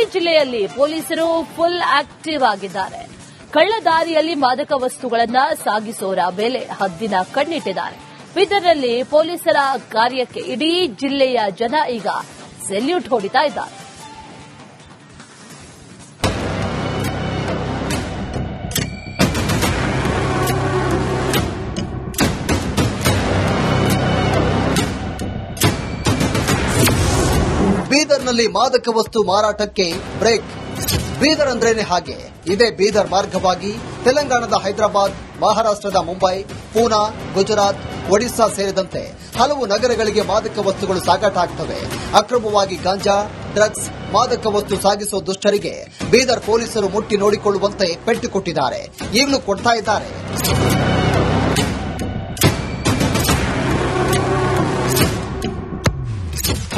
ಗಡಿ ಜಿಲ್ಲೆಯಲ್ಲಿ ಪೊಲೀಸರು ಫುಲ್ ಆಕ್ಟಿವ್ ಆಗಿದ್ದಾರೆ. ಕಳ್ಳದಾರಿಯಲ್ಲಿ ಮಾದಕ ವಸ್ತುಗಳನ್ನು ಸಾಗಿಸೋರ ಮೇಲೆ ಹದ್ದಿನ ಕಣ್ಣಿಟ್ಟಿದ್ದಾರೆ. ಬೀದರ್ನಲ್ಲಿ ಪೊಲೀಸರ ಕಾರ್ಯಕ್ಕೆ ಇಡೀ ಜಿಲ್ಲೆಯ ಜನ ಈಗ ಸೆಲ್ಯೂಟ್ ಹೊಡಿತಾ ಇದ್ದಾರೆ. ಬೀದರ್ನಲ್ಲಿ ಮಾದಕ ವಸ್ತು ಮಾರಾಟಕ್ಕೆ ಬ್ರೇಕ್. ಬೀದರ್ ಅಂದ್ರೇನೆ ಹಾಗೆ. ಇದೇ ಬೀದರ್ ಮಾರ್ಗವಾಗಿ ತೆಲಂಗಾಣದ ಹೈದರಾಬಾದ್, ಮಹಾರಾಷ್ಟ್ರದ ಮುಂಬೈ, ಪೂನಾ, ಗುಜರಾತ್, ಒಡಿಶಾ ಸೇರಿದಂತೆ ಹಲವು ನಗರಗಳಿಗೆ ಮಾದಕ ವಸ್ತುಗಳು ಸಾಗಾಟ ಆಗ್ತವೆ. ಅಕ್ರಮವಾಗಿ ಗಾಂಜಾ, ಡ್ರಗ್ಸ್, ಮಾದಕ ವಸ್ತು ಸಾಗಿಸುವ ದುಷ್ಟರಿಗೆ ಬೀದರ್ ಪೊಲೀಸರು ಮುಟ್ಟಿ ನೋಡಿಕೊಳ್ಳುವಂತೆ ಪೆಟ್ಟು ಕೊಟ್ಟಿದ್ದಾರೆ. ಈಗಲೂ ಕೊಡ್ತಾ ಇದ್ದಾರೆ.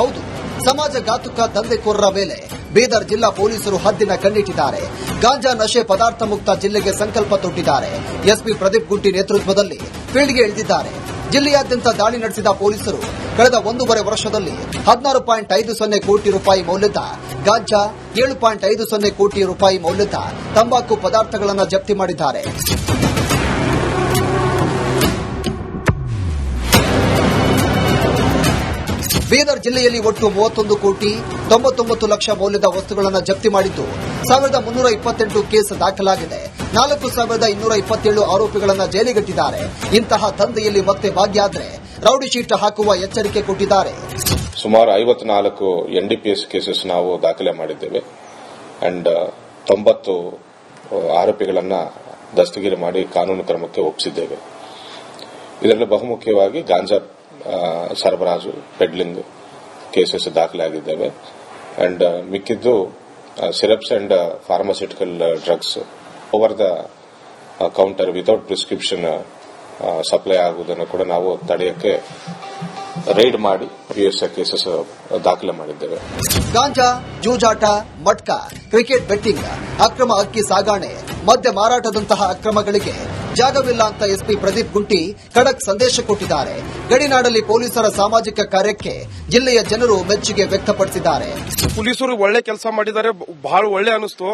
ಹೌದು, ಸಮಾಜ ಘಾತುಕ ದಂಧೆಕೋರರ ಮೇಲೆ ಬೀದರ್ ಜಿಲ್ಲಾ ಪೊಲೀಸರು ಹದ್ದಿನ ಕಣ್ಣಿಟ್ಟಿದ್ದಾರೆ. ಗಾಂಜಾ ನಶೆ ಪದಾರ್ಥ ಮುಕ್ತ ಜಿಲ್ಲೆಗೆ ಸಂಕಲ್ಪ ತೊಟ್ಟಿದ್ದಾರೆ. ಎಸ್ಪಿ ಪ್ರದೀಪ್ ಗುಂಟಿ ನೇತೃತ್ವದಲ್ಲಿ ಫೀಲ್ಡ್ಗೆ ಇಳಿದಿದ್ದಾರೆ. ಜಿಲ್ಲೆಯಾದ್ಯಂತ ದಾಳಿ ನಡೆಸಿದ ಪೊಲೀಸರು ಕಳೆದ 1.5 ವರ್ಷದಲ್ಲಿ 16.50 ಕೋಟಿ ರೂಪಾಯಿ ಮೌಲ್ಯದ ಗಾಂಜಾ, 7.50 ಕೋಟಿ ರೂಪಾಯಿ ಮೌಲ್ಯದ ತಂಬಾಕು ಪದಾರ್ಥಗಳನ್ನು ಜಪ್ತಿ ಮಾಡಿದ್ದಾರೆ. ಬೀದರ್ ಜಿಲ್ಲೆಯಲ್ಲಿ ಒಟ್ಟು 31 ಕೋಟಿ 99 ಲಕ್ಷ ಮೌಲ್ಯದ ವಸ್ತುಗಳನ್ನು ಜಪ್ತಿ ಮಾಡಿದ್ದು 1328 ಕೇಸ್ ದಾಖಲಾಗಿದೆ. 4227 ಆರೋಪಿಗಳನ್ನು ಜೈಲಿಗಟ್ಟಿದ್ದಾರೆ. ಇಂತಹ ದಂಧೆಯಲ್ಲಿ ಮತ್ತೆ ಭಾಗಿಯಾದರೆ ರೌಡಿ ಶೀಟ್ ಹಾಕುವ ಎಚ್ಚರಿಕೆ ಕೊಟ್ಟಿದ್ದಾರೆ. ಸುಮಾರು 54 NDPS ಕೇಸಸ್ ನಾವು ದಾಖಲೆ ಮಾಡಿದ್ದೇವೆ ಅಂಡ್ 90 ಆರೋಪಿಗಳನ್ನು ದಸ್ತಗಿರಿ ಮಾಡಿ ಕಾನೂನು ಕ್ರಮಕ್ಕೆ ಒಪ್ಪಿಸಿದ್ದೇವೆ. ಇದರಲ್ಲಿ ಬಹುಮುಖ್ಯವಾಗಿ ಗಾಂಜಾ ಸರಬರಾಜು, ಪೆಡ್ಲಿಂಗ್ ಕೇಸಸ್ ದಾಖಲಾಗಿದ್ದೇವೆ ಅಂಡ್ ಮಿಕ್ಕಿದ್ದು syrups and pharmaceutical drugs over the counter without prescription supply ಆಗುವುದನ್ನು ಕೂಡ ನಾವು ತಡೆಯಕ್ಕೆ ರೈಡ್ ಮಾಡಿ PSA ಕೇಸಸ್ ದಾಖಲೆ ಮಾಡಿದ್ದೇವೆ. ಗಾಂಜಾ, ಜೂಜಾಟ, ಮಟ್ಕಾ, ಕ್ರಿಕೆಟ್ ಬೆಟ್ಟಿಂಗ್, ಅಕ್ರಮ ಅಕ್ಕಿ ಸಾಗಾಣೆ, ಮದ್ಯ ಮಾರಾಟದಂತಹ ಅಕ್ರಮಗಳಿಗೆ ಜಾಗವಿಲ್ಲ ಅಂತ ಎಸ್ಪಿ ಪ್ರದೀಪ್ ಗುಂಟಿ ಖಡಕ್ ಸಂದೇಶ ಕೊಟ್ಟಿದ್ದಾರೆ. ಗಡಿನಾಡಲ್ಲಿ ಪೊಲೀಸರ ಸಾಮಾಜಿಕ ಕಾರ್ಯಕ್ಕೆ ಜಿಲ್ಲೆಯ ಜನರು ಮೆಚ್ಚುಗೆ ವ್ಯಕ್ತಪಡಿಸಿದ್ದಾರೆ. ಪೊಲೀಸರು ಒಳ್ಳೆ ಕೆಲಸ ಮಾಡಿದ್ದಾರೆ, ಬಹಳ ಒಳ್ಳೆ ಅನಿಸ್ತು.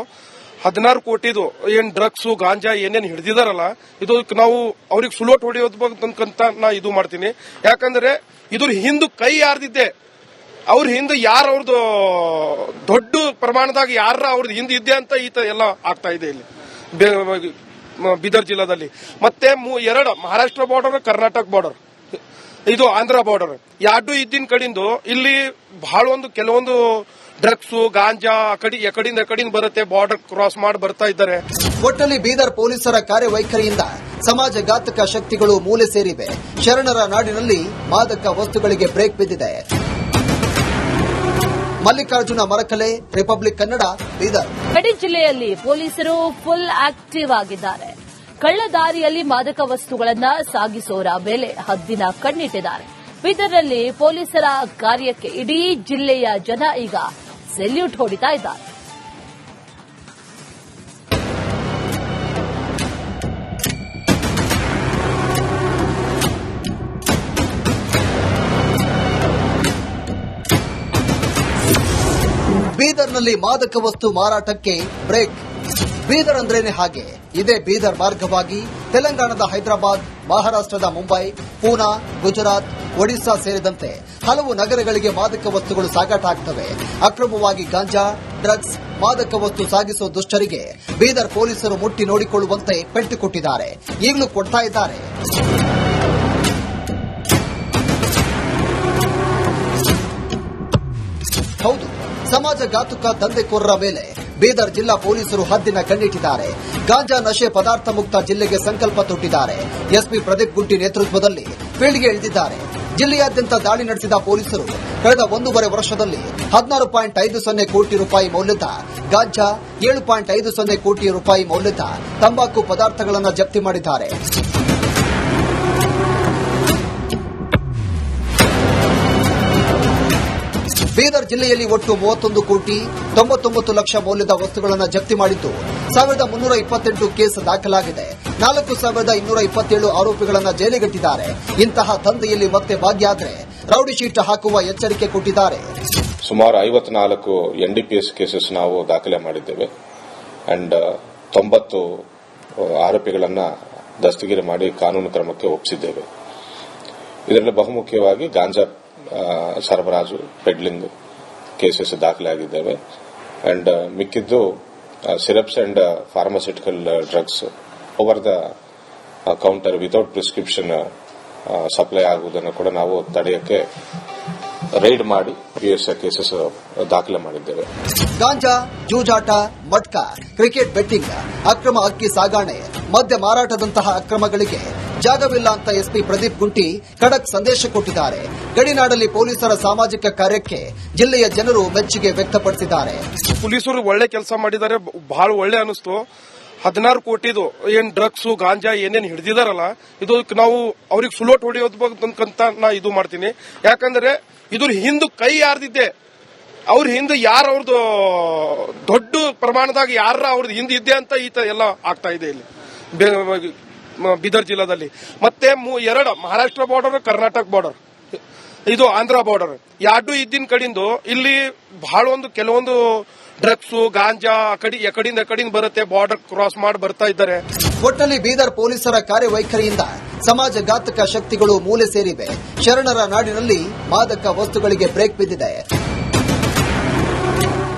16 ಕೋಟಿದು ಏನ್ ಡ್ರಗ್ಸ್, ಗಾಂಜಾ ಏನೇನ್ ಹಿಡಿದಿದಾರಲ್ಲ, ಇದು ನಾವು ಅವ್ರಿಗೆ ಸುಲೋಟ್ ಹೊಡೆಯೋದಕ್ಕಂತ ನಾ ಇದು ಮಾಡ್ತೀನಿ. ಯಾಕಂದ್ರೆ ಇದ್ರ ಹಿಂದ್ ಕೈ ಯಾರ್ದಿದ್ದೆ, ಅವ್ರ ಹಿಂದೆ ಯಾರು ಅವ್ರದ್ದು ದೊಡ್ಡ ಪ್ರಮಾಣದಾಗ ಯಾರ ಅವ್ರದ್ದು ಹಿಂದೆ ಇದ್ದೆ ಅಂತ ಎಲ್ಲ ಆಗ್ತಾ ಇದೆ ಇಲ್ಲಿ ಬೀದರ್ ಜಿಲ್ಲಾದಲ್ಲಿ. ಮತ್ತೆ 2 ಮಹಾರಾಷ್ಟ್ರ ಬಾರ್ಡರ್, ಕರ್ನಾಟಕ ಬಾರ್ಡರ್, ಇದು ಆಂಧ್ರ ಬಾರ್ಡರ್, ಎರಡು ಇದ್ದಿನ ಕಡಿಂದು ಇಲ್ಲಿ ಬಹಳ ಕೆಲವೊಂದು ಡ್ರಗ್ಸ್, ಗಾಂಜಾ ಎಕಡಿಂದ ಬರುತ್ತೆ, ಬಾರ್ಡರ್ ಕ್ರಾಸ್ ಮಾಡಿ ಬರ್ತಾ ಇದ್ದಾರೆ. ಒಟ್ಟಲ್ಲಿ ಬೀದರ್ ಪೊಲೀಸರ ಕಾರ್ಯವೈಖರಿಯಿಂದ ಸಮಾಜ ಘಾತಕ ಶಕ್ತಿಗಳು ಮೂಲೆ ಸೇರಿವೆ. ಶರಣರ ನಾಡಿನಲ್ಲಿ ಮಾದಕ ವಸ್ತುಗಳಿಗೆ ಬ್ರೇಕ್ ಬಿದ್ದಿದೆ. ಮಲ್ಲಿಕಾರ್ಜುನ ಮರಕಲೆ, ರಿಪಬ್ಲಿಕ್ ಕನ್ನಡ, ಬೀದರ್. ಗಡಿ ಜಿಲ್ಲೆಯಲ್ಲಿ ಪೊಲೀಸರು ಫುಲ್ ಆಕ್ಟಿವ್ ಆಗಿದ್ದಾರೆ. ಕಳ್ಳದಾರಿಯಲ್ಲಿ ಮಾದಕ ವಸ್ತುಗಳನ್ನು ಸಾಗಿಸೋರ ಮೇಲೆ ಹದ್ದಿನ ಕಣ್ಣಿಟ್ಟಿದ್ದಾರೆ. ಬೀದರ್ನಲ್ಲಿ ಪೊಲೀಸರ ಕಾರ್ಯಕ್ಕೆ ಇಡೀ ಜಿಲ್ಲೆಯ ಜನ ಈಗ ಸೆಲ್ಯೂಟ್ ಹೊಡಿತಾ ಇದ್ದಾರೆ. ಬೀದರ್ನಲ್ಲಿ ಮಾದಕ ವಸ್ತು ಮಾರಾಟಕ್ಕೆ ಬ್ರೇಕ್. ಬೀದರ್ ಅಂದ್ರೇನೆ ಹಾಗೆ. ಇದೇ ಬೀದರ್ ಮಾರ್ಗವಾಗಿ ತೆಲಂಗಾಣದ ಹೈದರಾಬಾದ್, ಮಹಾರಾಷ್ಟ್ರದ ಮುಂಬೈ, ಪೂನಾ, ಗುಜರಾತ್, ಒಡಿಶಾ ಸೇರಿದಂತೆ ಹಲವು ನಗರಗಳಿಗೆ ಮಾದಕ ವಸ್ತುಗಳು ಸಾಗಾಟ ಆಗ್ತವೆ. ಅಕ್ರಮವಾಗಿ ಗಾಂಜಾ, ಡ್ರಗ್ಸ್, ಮಾದಕ ವಸ್ತು ಸಾಗಿಸುವ ದುಷ್ಟರಿಗೆ ಬೀದರ್ ಪೊಲೀಸರು ಮುಟ್ಟಿ ನೋಡಿಕೊಳ್ಳುವಂತೆ ಪೆಟ್ಟು ಕೊಟ್ಟಿದ್ದಾರೆ. ಈಗಲೂ ಕೊಡ್ತಾ ಇದ್ದಾರೆ. ಹೌದು, ಸಮಾಜ ಘಾತುಕ ದಂಧೆಕೋರರ ಮೇಲೆ ಬೀದರ್ ಜಿಲ್ಲಾ ಪೊಲೀಸರು ಹದ್ದಿನ ಕಣ್ಣಿಟ್ಟಿದ್ದಾರೆ. ಗಾಂಜಾ ನಶೆ ಪದಾರ್ಥ ಮುಕ್ತ ಜಿಲ್ಲೆಗೆ ಸಂಕಲ್ಪ ತೊಟ್ಟಿದ್ದಾರೆ. ಎಸ್ಪಿ ಪ್ರದೀಪ್ ಗುಂಟಿ ನೇತೃತ್ವದಲ್ಲಿ ಫೀಲ್ಡ್ಗೆ ಇಳಿದಿದ್ದಾರೆ. ಜಿಲ್ಲೆಯಾದ್ಯಂತ ದಾಳಿ ನಡೆಸಿದ ಪೊಲೀಸರು ಕಳೆದ 1.5 ವರ್ಷದಲ್ಲಿ 16.50 ಕೋಟಿ ರೂಪಾಯಿ ಮೌಲ್ಯದ ಗಾಂಜಾ, 7.50 ಕೋಟಿ ರೂಪಾಯಿ ಮೌಲ್ಯದ ತಂಬಾಕು ಪದಾರ್ಥಗಳನ್ನು ಜಪ್ತಿ ಮಾಡಿದ್ದಾರೆ. ಬೀದರ್ ಜಿಲ್ಲೆಯಲ್ಲಿ ಒಟ್ಟು 31 ಕೋಟಿ 99 ಲಕ್ಷ ಮೌಲ್ಯದ ವಸ್ತುಗಳನ್ನು ಜಪ್ತಿ ಮಾಡಿದ್ದು 1328 ಕೇಸ್ ದಾಖಲಾಗಿದೆ. 4227 ಆರೋಪಿಗಳನ್ನು ಜೈಲಿಗಟ್ಟಿದ್ದಾರೆ. ಇಂತಹ ದಂಧೆಯಲ್ಲಿ ಮತ್ತೆ ಭಾಗಿಯಾದರೆ ರೌಡಿ ಶೀಟ್ ಹಾಕುವ ಎಚ್ಚರಿಕೆ ಕೊಟ್ಟಿದ್ದಾರೆ. ಸುಮಾರು 54 NDPS ಕೇಸಸ್ ನಾವು ದಾಖಲೆ ಮಾಡಿದ್ದೇವೆ ಅಂಡ್ 90 ಆರೋಪಿಗಳನ್ನು ದಸ್ತಗಿರಿ ಮಾಡಿ ಕಾನೂನು ಕ್ರಮಕ್ಕೆ ಒಪ್ಪಿಸಿದ್ದೇವೆ. ಇದರಲ್ಲಿ ಬಹುಮುಖ್ಯವಾಗಿ ಗಾಂಜಾ ಸರಬರಾಜು, ಪೆಡ್ಲಿಂಗ್ ಕೇಸಸ್ ದಾಖಲೆ ಆಗಿದ್ದೇವೆ ಅಂಡ್ ಮಿಕ್ಕಿದ್ದು syrups and pharmaceutical drugs over the counter without prescription supply ಆಗುವುದನ್ನು ಕೂಡ ನಾವು ತಡೆಯಕ್ಕೆ ರೈಡ್ ಮಾಡಿ ಕೇಸಸ್ ದಾಖಲೆ ಮಾಡಿದ್ದೇವೆ. ಗಾಂಜಾ, ಜೂಜಾಟ, ಮಟ್ಕಾ, ಕ್ರಿಕೆಟ್ ಬೆಟ್ಟಿಂಗ್, ಅಕ್ರಮ ಅಕ್ಕಿ ಸಾಗಾಣೆ, ಮದ್ಯ ಮಾರಾಟದಂತಹ ಅಕ್ರಮಗಳಿಗೆ ಜಾಗವಿಲ್ಲ ಅಂತ ಎಸ್ಪಿ ಪ್ರದೀಪ್ ಗುಂಟಿ ಖಡಕ್ ಸಂದೇಶ ಕೊಟ್ಟಿದ್ದಾರೆ. ಗಡಿನಾಡಲ್ಲಿ ಪೊಲೀಸರ ಸಾಮಾಜಿಕ ಕಾರ್ಯಕ್ಕೆ ಜಿಲ್ಲೆಯ ಜನರು ಮೆಚ್ಚುಗೆ ವ್ಯಕ್ತಪಡಿಸಿದ್ದಾರೆ. ಪೊಲೀಸರು ಒಳ್ಳೆ ಕೆಲಸ ಮಾಡಿದ್ದಾರೆ, ಬಹಳ ಒಳ್ಳೆ ಅನಿಸ್ತು. 16 ಕೋಟಿದು ಏನ್ ಡ್ರಗ್ಸ್ ಗಾಂಜಾ ಏನೇನ್ ಹಿಡಿದಿದಾರಲ್ಲ, ಇದು ನಾವು ಅವ್ರಿಗೆ ಸುಲೋಟ್ ಹೊಡೆಯೋದಕ್ಕಂತ ನಾ ಇದು ಮಾಡ್ತೀನಿ. ಯಾಕಂದ್ರೆ ಇದ್ರ ಹಿಂದ್ ಕೈ ಯಾರ್ದಿದ್ದೆ, ಅವ್ರ ಹಿಂದ್ ಯಾರು ಅವ್ರದ್ದು ದೊಡ್ಡ ಪ್ರಮಾಣದಾಗ ಯಾರ ಅವ್ರದ್ದು ಹಿಂದ್ ಇದ್ದೆ ಅಂತ ಎಲ್ಲ ಆಗ್ತಾ ಇದೆ ಇಲ್ಲಿ ಬೀದರ್ ಜಿಲ್ಲಾದಲ್ಲಿ. ಮತ್ತೆ 2 ಮಹಾರಾಷ್ಟ್ರ ಬಾರ್ಡರ್, ಕರ್ನಾಟಕ ಬಾರ್ಡರ್, ಇದು ಆಂಧ್ರ ಬಾರ್ಡರ್, ಎರಡು ಇದ್ದಿನ ಕಡಿಂದು ಇಲ್ಲಿ ಬಹಳ ಕೆಲವೊಂದು ಡ್ರಗ್ಸ್ ಗಾಂಜಾ ಎಕಡಿಂದ ಬರುತ್ತೆ, ಬಾರ್ಡರ್ ಕ್ರಾಸ್ ಮಾಡಿ ಬರ್ತಾ ಇದ್ದಾರೆ. ಒಟ್ಟಲ್ಲಿ ಬೀದರ್ ಪೊಲೀಸರ ಕಾರ್ಯವೈಖರಿಯಿಂದ ಸಮಾಜಘಾತಕ ಶಕ್ತಿಗಳು ಮೂಲೆ ಸೇರಿವೆ. ಶರಣರ ನಾಡಿನಲ್ಲಿ ಮಾದಕ ವಸ್ತುಗಳಿಗೆ ಬ್ರೇಕ್ ಬಿದ್ದಿದೆ.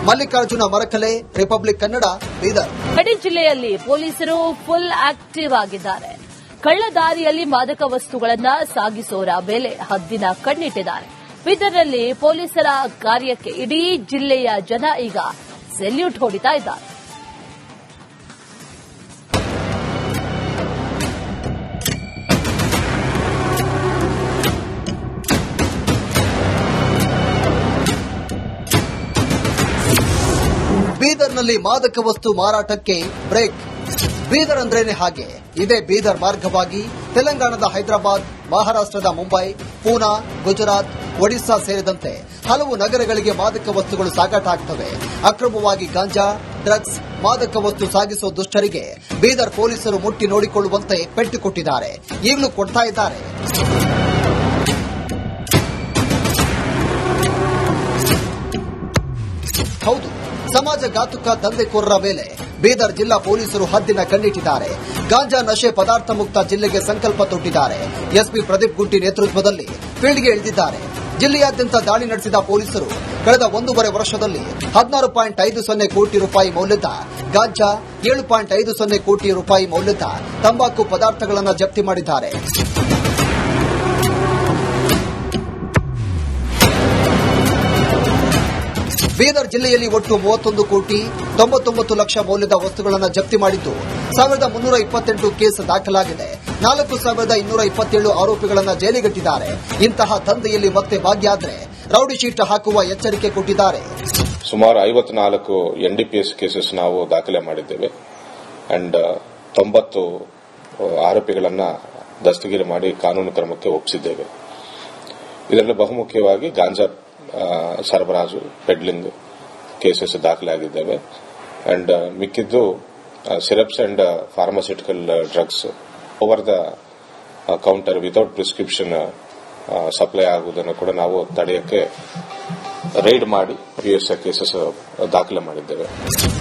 ಮಲ್ಲಿಕಾರ್ಜುನ ಮರಕಲೆ, ರಿಪಬ್ಲಿಕ್ ಕನ್ನಡ, ಬೀದರ್. ಗಡಿ ಜಿಲ್ಲೆಯಲ್ಲಿ ಪೊಲೀಸರು ಫುಲ್ ಆಕ್ಟಿವ್ ಆಗಿದ್ದಾರೆ. ಕಳ್ಳದಾರಿಯಲ್ಲಿ ಮಾದಕ ವಸ್ತುಗಳನ್ನು ಸಾಗಿಸೋರ ಮೇಲೆ ಹದ್ದಿನ ಕಣ್ಣಿಟ್ಟಿದ್ದಾರೆ. ಬೀದರ್ನಲ್ಲಿ ಪೊಲೀಸರ ಕಾರ್ಯಕ್ಕೆ ಇಡೀ ಜಿಲ್ಲೆಯ ಜನ ಈಗ ಸೆಲ್ಯೂಟ್ ಹೊಡಿತಾ ಇದ್ದಾರೆ. ಬೀದರ್ನಲ್ಲಿ ಮಾದಕ ವಸ್ತು ಮಾರಾಟಕ್ಕೆ ಬ್ರೇಕ್. ಬೀದರ್ ಅಂದ್ರೇನೆ ಹಾಗೆ. ಇದೇ ಬೀದರ್ ಮಾರ್ಗವಾಗಿ ತೆಲಂಗಾಣದ ಹೈದರಾಬಾದ್, ಮಹಾರಾಷ್ಟ್ರದ ಮುಂಬೈ, ಪೂನಾ, ಗುಜರಾತ್, ಒಡಿಶಾ ಸೇರಿದಂತೆ ಹಲವು ನಗರಗಳಿಗೆ ಮಾದಕ ವಸ್ತುಗಳು ಸಾಗಾಟ ಆಗ್ತವೆ. ಅಕ್ರಮವಾಗಿ ಗಾಂಜಾ, ಡ್ರಗ್ಸ್, ಮಾದಕ ವಸ್ತು ಸಾಗಿಸುವ ದುಷ್ಟರಿಗೆ ಬೀದರ್ ಪೊಲೀಸರು ಮುಟ್ಟಿ ನೋಡಿಕೊಳ್ಳುವಂತೆ ಪೆಟ್ಟು ಕೊಟ್ಟಿದ್ದಾರೆ. ಈಗಲೂ ಕೊಡ್ತಾ ಇದ್ದಾರೆ. ಹೌದು, ಸಮಾಜಘಾತುಕ ದಂಧೆಕೋರರ ಮೇಲೆ ಬೀದರ್ ಜಿಲ್ಲಾ ಪೊಲೀಸರು ಹದ್ದಿನ ಕಣ್ಣಿಟ್ಟಿದ್ದಾರೆ. ಗಾಂಜಾ ನಶೆ ಪದಾರ್ಥ ಮುಕ್ತ ಜಿಲ್ಲೆಗೆ ಸಂಕಲ್ಪ ತೊಟ್ಟಿದ್ದಾರೆ. ಎಸ್ಪಿ ಪ್ರದೀಪ್ ಗುಂಟಿ ನೇತೃತ್ವದಲ್ಲಿ ಫೀಲ್ಡ್ಗೆ ಇಳಿದಿದ್ದಾರೆ. ಜಿಲ್ಲೆಯಾದ್ಯಂತ ದಾಳಿ ನಡೆಸಿದ ಪೊಲೀಸರು ಕಳೆದ 1.5 ವರ್ಷದಲ್ಲಿ 16.50 ಕೋಟಿ ರೂಪಾಯಿ ಮೌಲ್ಯದ ಗಾಂಜಾ, 7.50 ಕೋಟಿ ರೂಪಾಯಿ ಮೌಲ್ಯದ ತಂಬಾಕು ಪದಾರ್ಥಗಳನ್ನು ಜಪ್ತಿ ಮಾಡಿದ್ದಾರೆ. ಬೀದರ್ ಜಿಲ್ಲೆಯಲ್ಲಿ ಒಟ್ಟು 31 ಕೋಟಿ 99 ಲಕ್ಷ ಮೌಲ್ಯದ ವಸ್ತುಗಳನ್ನು ಜಪ್ತಿ ಮಾಡಿದ್ದು 1328 ಕೇಸ್ ದಾಖಲಾಗಿದೆ. 4227 ಆರೋಪಿಗಳನ್ನು ಜೈಲಿಗಟ್ಟಿದ್ದಾರೆ. ಇಂತಹ ದಂಧೆಯಲ್ಲಿ ಮತ್ತೆ ಭಾಗಿಯಾದರೆ ರೌಡಿ ಶೀಟ್ ಹಾಕುವ ಎಚ್ಚರಿಕೆ ಕೊಟ್ಟಿದ್ದಾರೆ. ಸುಮಾರು 54 NDPS ಕೇಸಸ್ ನಾವು ದಾಖಲೆ ಮಾಡಿದ್ದೇವೆ ಅಂಡ್ 90 ಆರೋಪಿಗಳನ್ನು ದಸ್ತಗಿರಿ ಮಾಡಿ ಕಾನೂನು ಕ್ರಮಕ್ಕೆ ಒಪ್ಪಿಸಿದ್ದೇವೆ. ಇದರಲ್ಲಿ ಬಹುಮುಖ್ಯವಾಗಿ ಗಾಂಜಾ ಸರಬರಾಜು, ಪೆಡ್ಲಿಂಗ್ ಕೇಸಸ್ ದಾಖಲೆ ಆಗಿದ್ದೇವೆ ಅಂಡ್ ಮಿಕ್ಕಿದ್ದು syrups and pharmaceutical drugs over the counter without prescription supply ಆಗುವುದನ್ನು ಕೂಡ ನಾವು ತಡೆಯಕ್ಕೆ ರೈಡ್ ಮಾಡಿ ಕೇಸಸ್ ದಾಖಲೆ ಮಾಡಿದ್ದೇವೆ.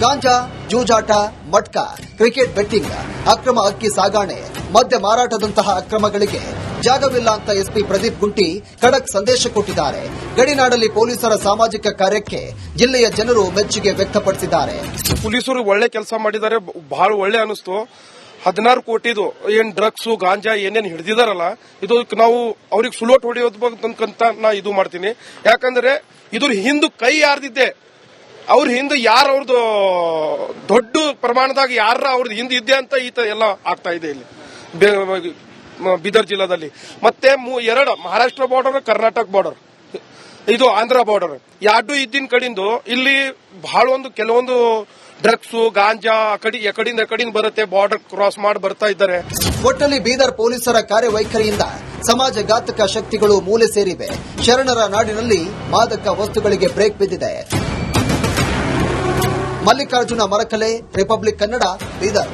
ಗಾಂಜಾ, ಜೂಜಾಟ, ಮಟ್ಕಾ, ಕ್ರಿಕೆಟ್ ಬೆಟ್ಟಿಂಗ್, ಅಕ್ರಮ ಅಕ್ಕಿ ಸಾಗಾಣೆ, ಮದ್ಯ ಮಾರಾಟದಂತಹ ಅಕ್ರಮಗಳಿಗೆ ಜಾಗವಿಲ್ಲ ಅಂತ ಎಸ್ಪಿ ಪ್ರದೀಪ್ ಗುಂಟಿ ಖಡಕ್ ಸಂದೇಶ ಕೊಟ್ಟಿದ್ದಾರೆ. ಗಡಿನಾಡಲ್ಲಿ ಪೊಲೀಸರ ಸಾಮಾಜಿಕ ಕಾರ್ಯಕ್ಕೆ ಜಿಲ್ಲೆಯ ಜನರು ಮೆಚ್ಚುಗೆ ವ್ಯಕ್ತಪಡಿಸಿದ್ದಾರೆ. ಪೊಲೀಸರು ಒಳ್ಳೆ ಕೆಲಸ ಮಾಡಿದ್ದಾರೆ, ಬಹಳ ಒಳ್ಳೆ ಅನಿಸ್ತು. 16 ಕೋಟಿದು ಏನ್ ಡ್ರಗ್ಸ್ ಗಾಂಜಾ ಏನೇನ್ ಹಿಡಿದಿದಾರಲ್ಲ, ಇದು ನಾವು ಅವ್ರಿಗೆ ಸುಲೋಟ್ ಹೊಡೆಯೋದಕ್ಕಂತ ನಾ ಇದು ಮಾಡ್ತೀನಿ. ಯಾಕಂದ್ರೆ ಇದ್ರ ಹಿಂದ್ ಕೈ ಯಾರ್ದಿದ್ದೆ, ಅವ್ರ ಹಿಂದ್ ಯಾರು ಅವ್ರದ್ದು ದೊಡ್ಡ ಪ್ರಮಾಣದಾಗ ಯಾರ ಅವ್ರದ್ದು ಹಿಂದ್ ಇದ್ದೆ ಅಂತ ಎಲ್ಲ ಆಗ್ತಾ ಇದೆ ಇಲ್ಲಿ ಬೀದರ್ ಜಿಲ್ಲಾದಲ್ಲಿ. ಮತ್ತೆ 2 ಮಹಾರಾಷ್ಟ್ರ ಬಾರ್ಡರ್, ಕರ್ನಾಟಕ ಬಾರ್ಡರ್, ಇದು ಆಂಧ್ರ ಬಾರ್ಡರ್, ಎರಡು ಇದ್ದಿನ ಕಡಿಂದು ಇಲ್ಲಿ ಬಹಳ ಕೆಲವೊಂದು ಡ್ರಗ್ಸ್ ಗಾಂಜಾ ಎಕಡಿಂದ ಬರುತ್ತೆ, ಬಾರ್ಡರ್ ಕ್ರಾಸ್ ಮಾಡಿ ಬರ್ತಾ ಇದ್ದಾರೆ. ಒಟ್ಟಲ್ಲಿ ಬೀದರ್ ಪೊಲೀಸರ ಕಾರ್ಯವೈಖರಿಯಿಂದ ಸಮಾಜಘಾತಕ ಶಕ್ತಿಗಳು ಮೂಲೆ ಸೇರಿವೆ. ಶರಣರ ನಾಡಿನಲ್ಲಿ ಮಾದಕ ವಸ್ತುಗಳಿಗೆ ಬ್ರೇಕ್ ಬಿದ್ದಿದೆ. ಮಲ್ಲಿಕಾರ್ಜುನ ಮರಕಲೆ, ರಿಪಬ್ಲಿಕ್ ಕನ್ನಡ, ಬೀದರ್.